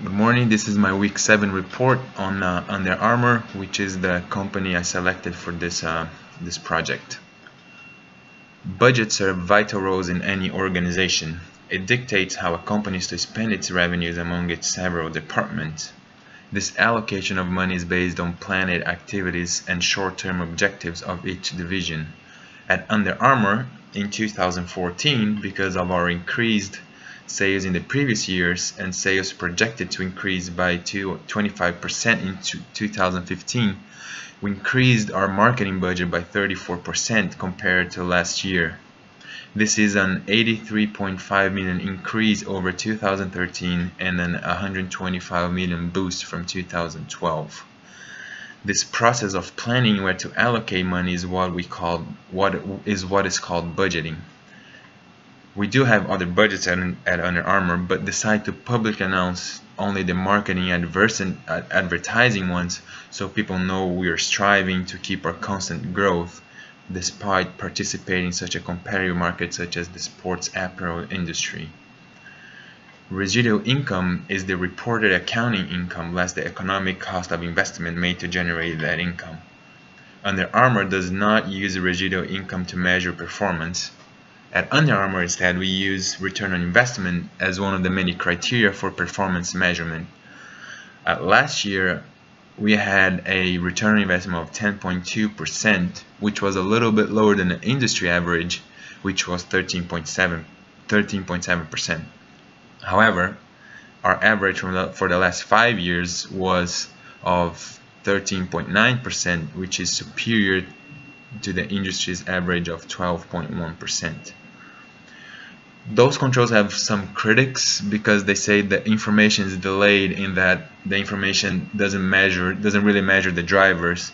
Good morning. This is my week 7 report on Under Armour, which is the company I selected for this project. Budgets serve vital roles in any organization. It dictates how a company is to spend its revenues among its several departments. This allocation of money is based on planned activities and short-term objectives of each division. At Under Armour, in 2014, because of our increased sales in the previous years and sales projected to increase by 25% in 2015, we increased our marketing budget by 34% compared to last year. This is an 83.5 million increase over 2013 and an 125 million boost from 2012. This process of planning where to allocate money is what is called budgeting. We do have other budgets at Under Armour, but decide to publicly announce only the marketing advertising ones, so people know we are striving to keep our constant growth despite participating in such a competitive market such as the sports apparel industry. Residual income is the reported accounting income less the economic cost of investment made to generate that income. Under Armour does not use residual income to measure performance. At Under Armour, instead, we use return on investment as one of the many criteria for performance measurement. Last year, we had a return on investment of 10.2%, which was a little bit lower than the industry average, which was 13.7%. However, our average for the last 5 years was of 13.9%, which is superior to the industry's average of 12.1%. Those controls have some critics because they say the information is delayed in that the information doesn't really measure the drivers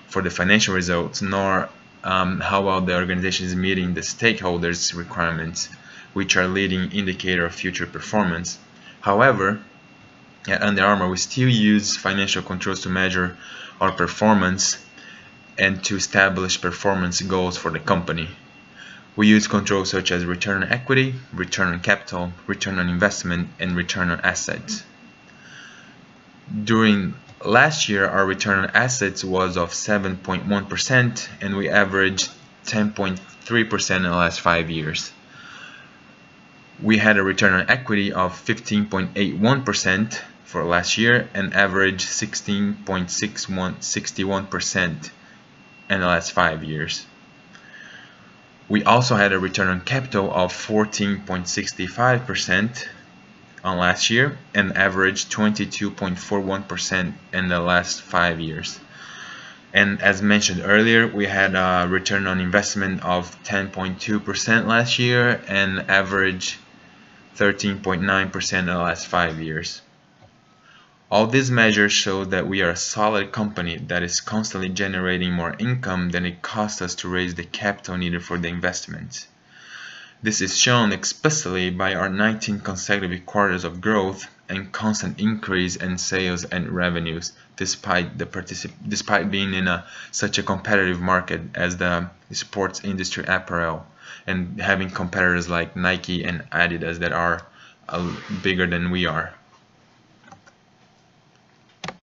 for the financial results, nor how well the organization is meeting the stakeholders' requirements, which are leading indicator of future performance. However, at Under Armour, we still use financial controls to measure our performance and to establish performance goals for the company. We use controls such as return on equity, return on capital, return on investment, and return on assets. During last year, our return on assets was of 7.1%, and we averaged 10.3% in the last 5 years. We had a return on equity of 15.81% for last year and averaged 16.61% in the last 5 years. We also had a return on capital of 14.65% on last year and averaged 22.41% in the last 5 years. And as mentioned earlier, we had a return on investment of 10.2% last year and average 13.9% in the last 5 years. All these measures show that we are a solid company that is constantly generating more income than it costs us to raise the capital needed for the investments. This is shown explicitly by our 19 consecutive quarters of growth and constant increase in sales and revenues, despite being in such a competitive market as the sports industry apparel and having competitors like Nike and Adidas that are bigger than we are.